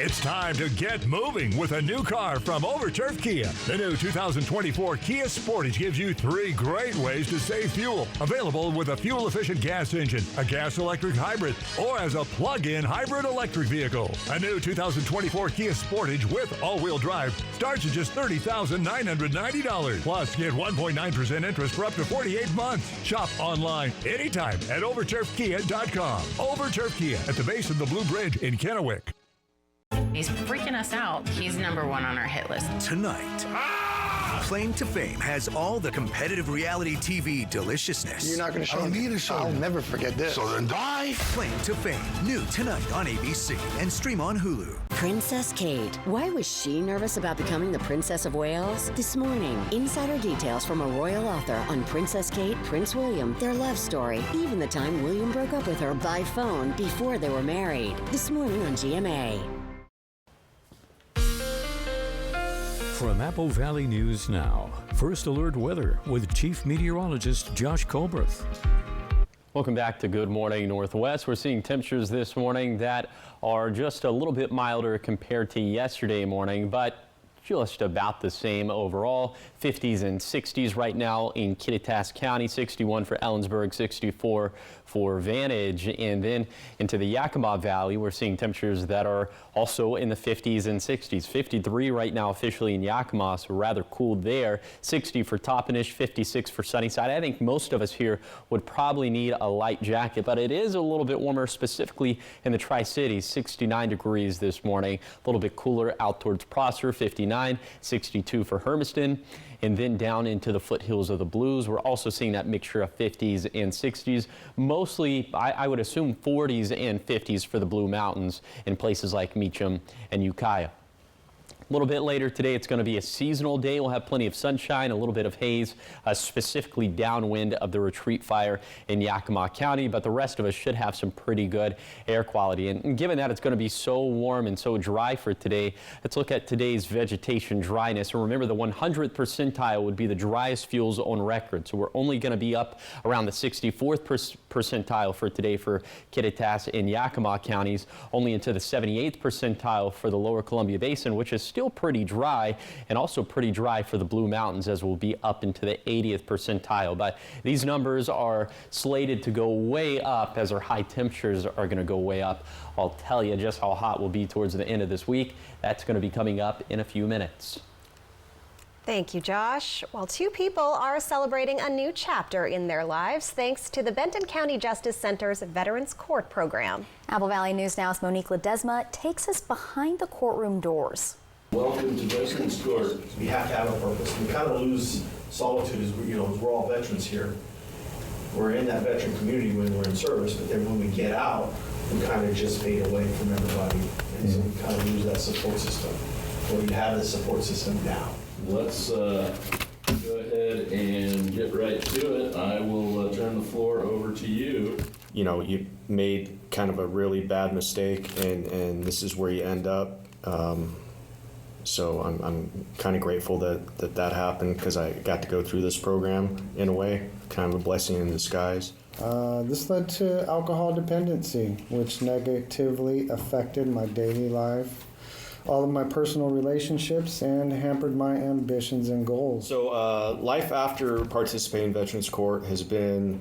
It's time to get moving with a new car from Overturf Kia. The new 2024 Kia Sportage gives you 3 great ways to save fuel. Available with a fuel-efficient gas engine, a gas-electric hybrid, or as a plug-in hybrid electric vehicle. A new 2024 Kia Sportage with all-wheel drive starts at just $30,990. Plus, get 1.9% interest for up to 48 months. Shop online anytime at overturfkia.com. Overturf Kia at the base of the Blue Bridge in Kennewick. He's freaking us out. He's #1 on our hit list. Tonight, Claim to Fame has all the competitive reality TV deliciousness. You're not going to show me. To show I'll never forget this. So then die. Claim to Fame, new tonight on ABC and stream on Hulu. Princess Kate. Why was she nervous about becoming the Princess of Wales? This morning, insider details from a royal author on Princess Kate, Prince William, their love story, even the time William broke up with her by phone before they were married. This morning on GMA. From Apple Valley News Now, First Alert Weather with Chief Meteorologist Josh Colbreth. Welcome back to Good Morning Northwest. We're seeing temperatures this morning that are just a little bit milder compared to yesterday morning, but just about the same overall. 50s and 60s right now in Kittitas County, 61 for Ellensburg, 64 for Vantage. And then into the Yakima Valley, we're seeing temperatures that are also in the 50s and 60s. 53 right now officially in Yakima, so rather cool there. 60 for Toppenish, 56 for Sunnyside. I think most of us here would probably need a light jacket, but it is a little bit warmer, specifically in the Tri-Cities. 69 degrees this morning, a little bit cooler out towards Prosser, 59, 62 for Hermiston. And then down into the foothills of the Blues, we're also seeing that mixture of 50s and 60s. Mostly, I would assume 40s and 50s for the Blue Mountains in places like Meacham and Ukiah. A little bit later today, it's going to be a seasonal day. We'll have plenty of sunshine, a little bit of haze, specifically downwind of the Retreat fire in Yakima County, but the rest of us should have some pretty good air quality. And given that it's going to be so warm and so dry for today, let's look at today's vegetation dryness. And remember, the 100th percentile would be the driest fuels on record. So we're only going to be up around the 64th percentile for today for Kittitas and Yakima counties, only into the 78th percentile for the Lower Columbia Basin, which is still pretty dry, and also pretty dry for the Blue Mountains, as we'll be up into the 80th percentile. But these numbers are slated to go way up as our high temperatures are going to go way up. I'll tell you just how hot we'll be towards the end of this week. That's going to be coming up in a few minutes. Thank you, Josh. Well, 2 people are celebrating a new chapter in their lives thanks to the Benton County Justice Center's Veterans Court program. Apple Valley News Now's Monique Ledesma takes us behind the courtroom doors. Welcome to Veterans Court. We have to have a purpose. We kind of lose solitude as we're all veterans here. We're in that veteran community when we're in service, but then when we get out, we kind of just fade away from everybody. And so we kind of lose that support system. Well, you have the support system now. Let's go ahead and get right to it. I will turn the floor over to you. You know, you made kind of a really bad mistake, and this is where you end up. So I'm kind of grateful that happened, because I got to go through this program in a way, kind of a blessing in disguise. This led to alcohol dependency, which negatively affected my daily life. all of my personal relationships and hampered my ambitions and goals. So life after participating in Veterans Court has been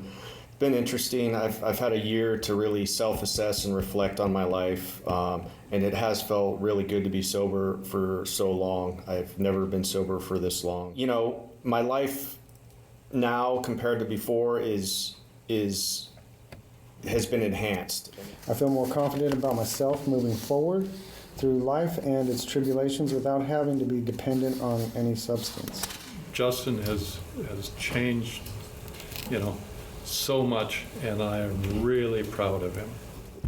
interesting. I've had a year to really self-assess and reflect on my life, and it has felt really good to be sober for so long. I've never been sober for this long. You know, my life now compared to before has been enhanced. I feel more confident about myself moving forward through life and its tribulations without having to be dependent on any substance. Justin has changed, so much, and I am really proud of him.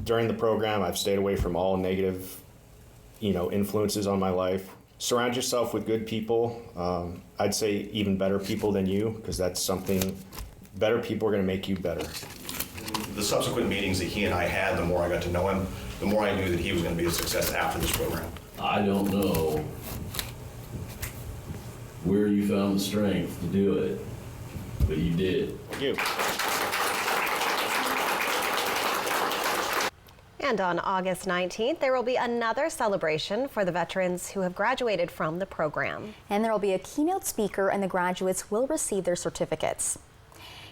During the program, I've stayed away from all negative, influences on my life. Surround yourself with good people. I'd say even better people than you, because that's something, better people are going to make you better. The subsequent meetings that he and I had, the more I got to know him, the more I knew that he was going to be a success after this program. I don't know where you found the strength to do it, but you did. Thank you. And on August 19th, there will be another celebration for the veterans who have graduated from the program. And there will be a keynote speaker, and the graduates will receive their certificates.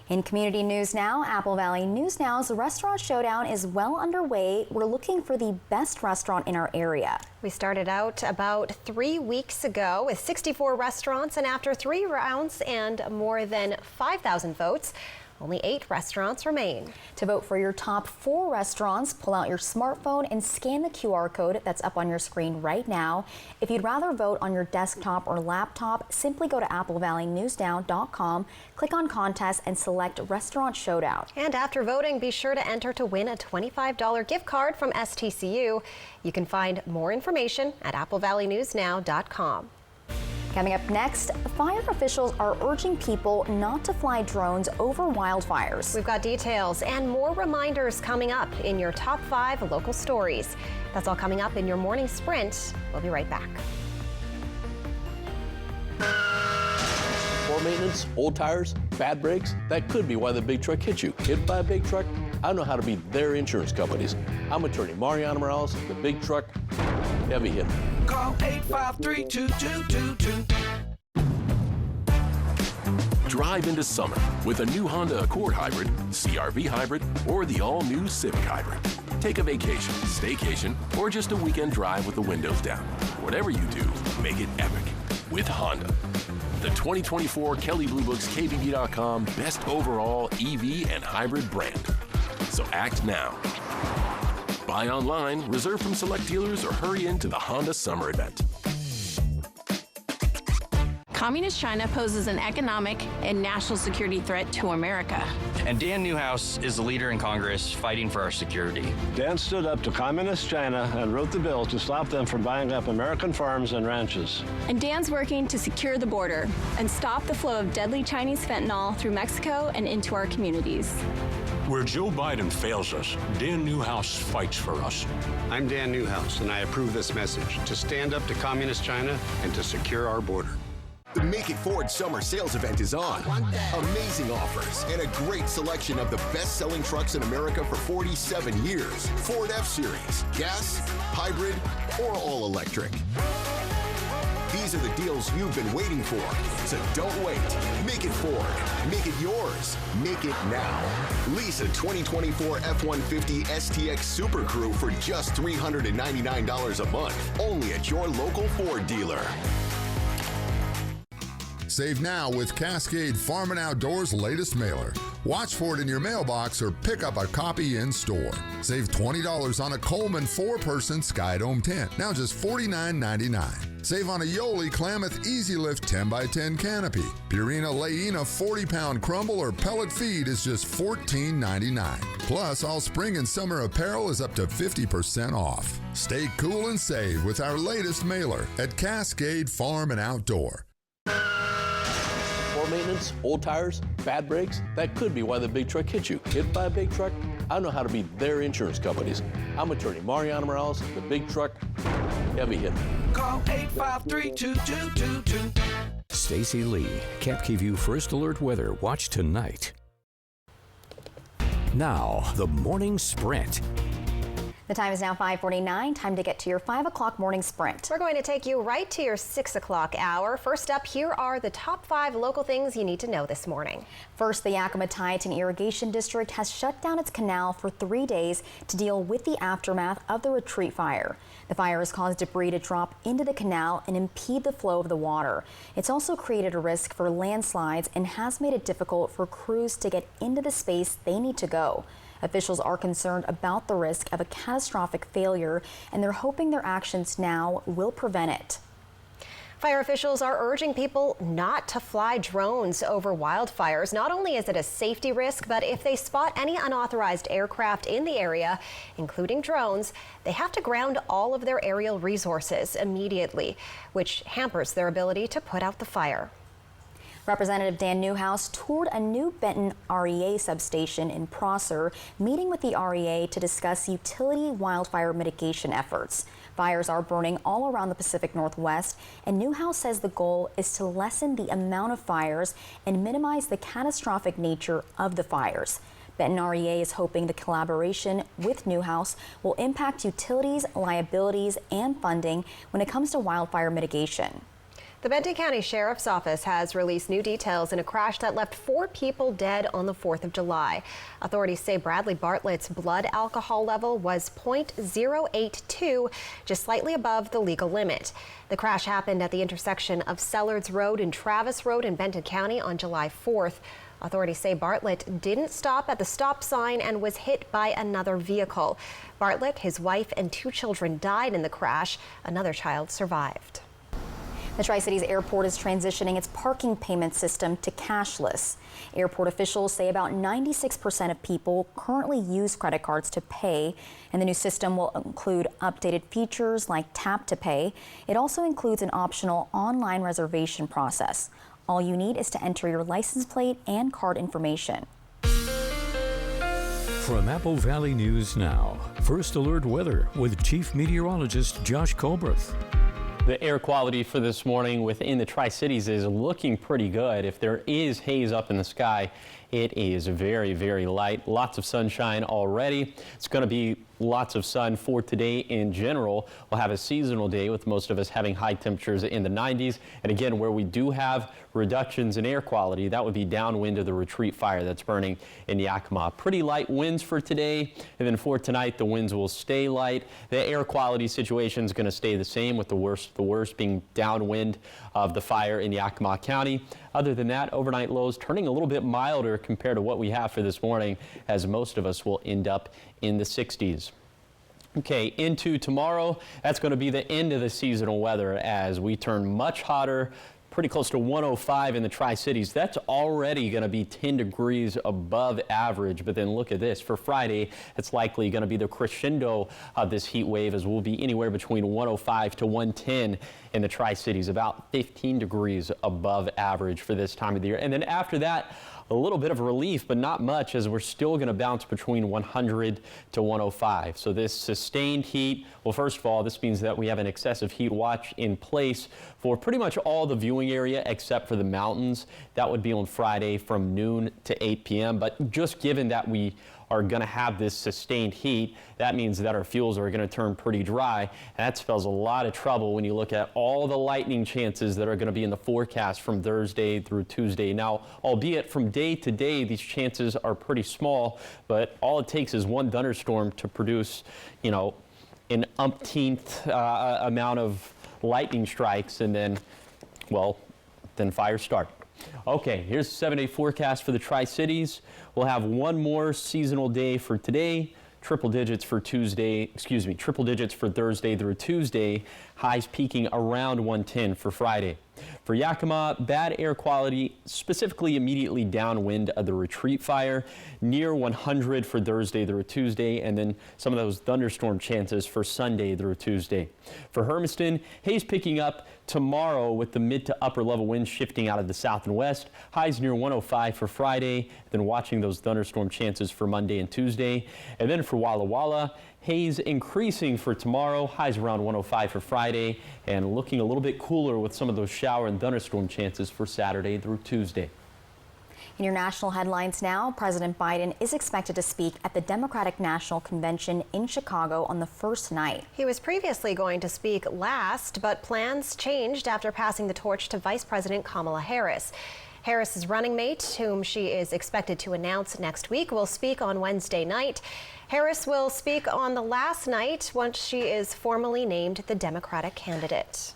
In community news now, Apple Valley News Now's Restaurant Showdown is well underway. We're looking for the best restaurant in our area. We started out about 3 weeks ago with 64 restaurants, and after 3 rounds and more than 5,000 votes, only 8 restaurants remain. To vote for your top 4 restaurants, pull out your smartphone and scan the QR code that's up on your screen right now. If you'd rather vote on your desktop or laptop, simply go to applevalleynewsnow.com, click on Contest, and select Restaurant Showdown. And after voting, be sure to enter to win a $25 gift card from STCU. You can find more information at applevalleynewsnow.com. Coming up next, fire officials are urging people not to fly drones over wildfires. We've got details and more reminders coming up in your top 5 local stories. That's all coming up in your morning sprint. We'll be right back. Poor maintenance, old tires, bad brakes, that could be why the big truck hit you. Hit by a big truck? I know how to be their insurance companies. I'm attorney Mariana Morales, the big truck heavy hitter. Call 853-2222. Drive into summer with a new Honda Accord Hybrid, CR-V Hybrid, or the all-new Civic Hybrid. Take a vacation, staycation, or just a weekend drive with the windows down. Whatever you do, make it epic with Honda. The 2024 Kelley Blue Book's KBB.com Best Overall EV and Hybrid Brand. So act now. Buy online, reserve from select dealers, or hurry into the Honda Summer Event. Communist China poses an economic and national security threat to America. And Dan Newhouse is the leader in Congress fighting for our security. Dan stood up to Communist China and wrote the bill to stop them from buying up American farms and ranches. And Dan's working to secure the border and stop the flow of deadly Chinese fentanyl through Mexico and into our communities. Where Joe Biden fails us, Dan Newhouse fights for us. I'm Dan Newhouse, and I approve this message to stand up to Communist China and to secure our border. The Make It Ford Summer Sales Event is on. Amazing offers and a great selection of the best-selling trucks in America for 47 years. Ford F-Series, gas, hybrid, or all-electric. These are the deals you've been waiting for. So don't wait. Make it Ford. Make it yours. Make it now. Lease a 2024 F-150 STX Super Crew for just $399 a month. Only at your local Ford dealer. Save now with Cascade Farm and Outdoors' latest mailer. Watch for it in your mailbox or pick up a copy in store. Save $20 on a Coleman 4-person Skydome tent, now just $49.99. Save on a Yoli Klamath Easy Lift 10x10 canopy. Purina Leina 40-pound crumble or pellet feed is just $14.99. Plus, all spring and summer apparel is up to 50% off. Stay cool and save with our latest mailer at Cascade Farm and Outdoor. Poor maintenance, old tires, bad brakes, that could be why the big truck hit you. Hit by a big truck? I know how to be their insurance companies. I'm attorney Mariana Morales, the big truck heavy hitter. Call 853-2222. Stacy Lee, KapKView First Alert Weather. Watch tonight. Now, the morning sprint. The time is now 5:49. Time to get to your 5 o'clock morning sprint. We're going to take you right to your 6 o'clock hour. First up, here are the top 5 local things you need to know this morning. First, the Yakima-Tieton Irrigation District has shut down its canal for 3 days to deal with the aftermath of the Retreat fire. The fire has caused debris to drop into the canal and impede the flow of the water. It's also created a risk for landslides and has made it difficult for crews to get into the space they need to go. Officials are concerned about the risk of a catastrophic failure, and they're hoping their actions now will prevent it. Fire officials are urging people not to fly drones over wildfires. Not only is it a safety risk, but if they spot any unauthorized aircraft in the area, including drones, they have to ground all of their aerial resources immediately, which hampers their ability to put out the fire. Representative Dan Newhouse toured a new Benton REA substation in Prosser, meeting with the REA to discuss utility wildfire mitigation efforts. Fires are burning all around the Pacific Northwest, and Newhouse says the goal is to lessen the amount of fires and minimize the catastrophic nature of the fires. Benton REA is hoping the collaboration with Newhouse will impact utilities, liabilities, and funding when it comes to wildfire mitigation. The Benton County Sheriff's Office has released new details in a crash that left 4 people dead on the 4th of July. Authorities say Bradley Bartlett's blood alcohol level was .082, just slightly above the legal limit. The crash happened at the intersection of Sellards Road and Travis Road in Benton County on July 4th. Authorities say Bartlett didn't stop at the stop sign and was hit by another vehicle. Bartlett, his wife, and 2 children died in the crash. Another child survived. The Tri-Cities Airport is transitioning its parking payment system to cashless. Airport officials say about 96% of people currently use credit cards to pay, and the new system will include updated features like tap to pay. It also includes an optional online reservation process. All you need is to enter your license plate and card information. From Apple Valley News Now, First Alert Weather with Chief Meteorologist Josh Colbert. The air quality for this morning within the Tri-Cities is looking pretty good. If there is haze up in the sky, it is very, very light. Lots of sunshine already. It's going to be lots of sun for today in general. We'll have a seasonal day with most of us having high temperatures in the 90s. And again, where we do have reductions in air quality, that would be downwind of the Retreat fire that's burning in Yakima. Pretty light winds for today. And then for tonight, the winds will stay light. The air quality situation is going to stay the same, with the worst being downwind of the fire in Yakima County. Other than that, overnight lows turning a little bit milder compared to what we have for this morning, as most of us will end up in the 60s. Okay, into tomorrow, that's going to be the end of the seasonal weather as we turn much hotter, pretty close to 105 in the Tri-Cities. That's already going to be 10 degrees above average. But then look at this. For Friday, it's likely going to be the crescendo of this heat wave, as we'll be anywhere between 105 to 110 in the Tri-Cities, about 15 degrees above average for this time of the year. And then after that, a little bit of relief, but not much, as we're still going to bounce between 100 to 105. So this sustained heat, well, first of all, this means that we have an excessive heat watch in place for pretty much all the viewing area except for the mountains. That would be on Friday from noon to 8 p.m. But just given that we are going to have this sustained heat, that means that our fuels are going to turn pretty dry. And that spells a lot of trouble when you look at all the lightning chances that are going to be in the forecast from Thursday through Tuesday. Now, albeit from day to day, these chances are pretty small, but all it takes is one thunderstorm to produce, you know, an umpteenth amount of lightning strikes, and then, well, then fires start. Okay, here's the 7-day forecast for the Tri-Cities. We'll have one more seasonal day for today, triple digits for Thursday through Tuesday, highs peaking around 110 for Friday. For Yakima, bad air quality, specifically immediately downwind of the Retreat fire, near 100 for Thursday through Tuesday, and then some of those thunderstorm chances for Sunday through Tuesday. For Hermiston, haze picking up tomorrow with the mid to upper level winds shifting out of the south and west, highs near 105 for Friday, then watching those thunderstorm chances for Monday and Tuesday. And then for Walla Walla, haze increasing for tomorrow, highs around 105 for Friday, and looking a little bit cooler with some of those shower and thunderstorm chances for Saturday through Tuesday. In your national headlines now, President Biden is expected to speak at the Democratic National Convention in Chicago on the first night. He was previously going to speak last, but plans changed after passing the torch to Vice President Kamala Harris. Harris's running mate, whom she is expected to announce next week, will speak on Wednesday night. Harris will speak on the last night once she is formally named the Democratic candidate.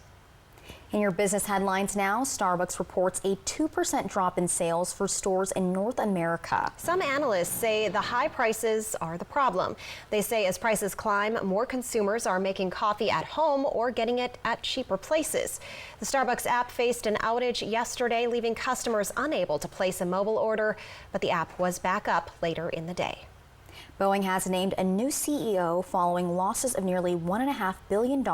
In your business headlines now, Starbucks reports a 2% drop in sales for stores in North America. Some analysts say the high prices are the problem. They say as prices climb, more consumers are making coffee at home or getting it at cheaper places. The Starbucks app faced an outage yesterday, leaving customers unable to place a mobile order, but the app was back up later in the day. Boeing has named a new CEO following losses of nearly $1.5 billion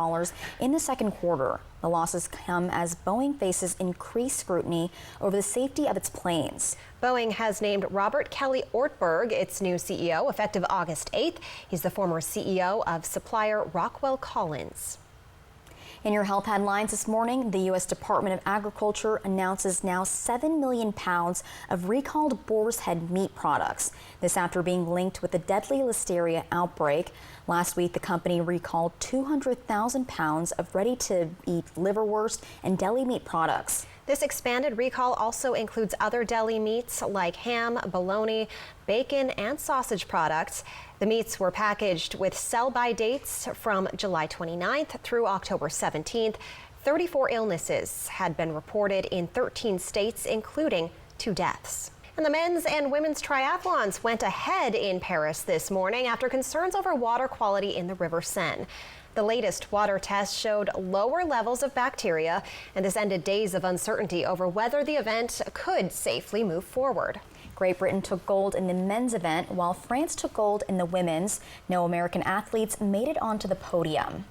in the second quarter. The losses come as Boeing faces increased scrutiny over the safety of its planes. Boeing has named Robert Kelly Ortberg its new CEO effective August 8th. He's the former CEO of supplier Rockwell Collins. In your health headlines this morning, the U.S. Department of Agriculture announces now 7 million pounds of recalled boar's head meat products. This after being linked with the deadly listeria outbreak. Last week, the company recalled 200,000 pounds of ready-to-eat liverwurst and deli meat products. This expanded recall also includes other deli meats like ham, bologna, bacon, and sausage products. The meats were packaged with sell-by dates from July 29th through October 17th. 34 illnesses had been reported in 13 states, including 2 deaths. And the men's and women's triathlons went ahead in Paris this morning after concerns over water quality in the River Seine. The latest water test showed lower levels of bacteria, and this ended days of uncertainty over whether the event could safely move forward. Great Britain took gold in the men's event, while France took gold in the women's. No American athletes made it onto the podium.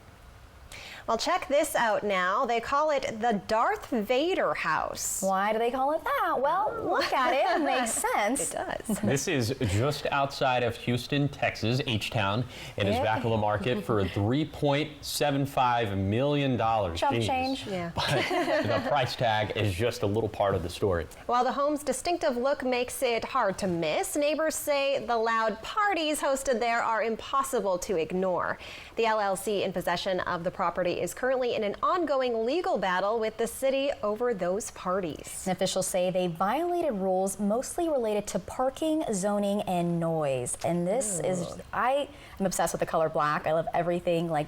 Well, check this out now. They call it the Darth Vader house. Why do they call it that? Well, look at it. It makes sense. It does. This is just outside of Houston, Texas, H-Town. It is back on the market for $3.75 million. Chump change. Yeah. But the price tag is just a little part of the story. While the home's distinctive look makes it hard to miss, neighbors say the loud parties hosted there are impossible to ignore. The LLC in possession of the property is currently in an ongoing legal battle with the city over those parties. And officials say they violated rules mostly related to parking, zoning, and noise. And this is, I'm obsessed with the color black. I love everything like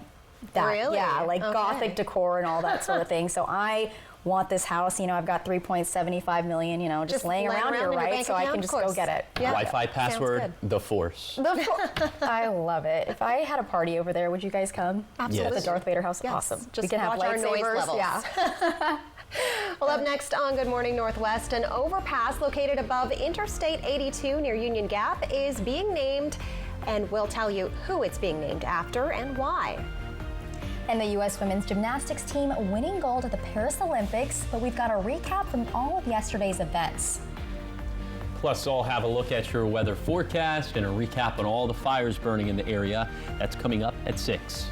that. Really? Yeah, like Gothic decor and all that sort of thing. So I want this house. You know, I've got $3.75 million, you know, just laying around here, right? So I can just go get it. Yeah. Wi-Fi password, the Force. I love it. If I had a party over there, would you guys come? Absolutely. Yes. The Darth Vader house? Yes. Awesome. Just we can have watch our noise lightsabers. levels. Yeah. Well, up next on Good Morning Northwest, an overpass located above Interstate 82 near Union Gap is being named, and we'll tell you who it's being named after and why. And the U.S. women's gymnastics team winning gold at the Paris Olympics, but we've got a recap from all of yesterday's events. Plus, I'll have a look at your weather forecast and a recap on all the fires burning in the area. That's coming up at 6.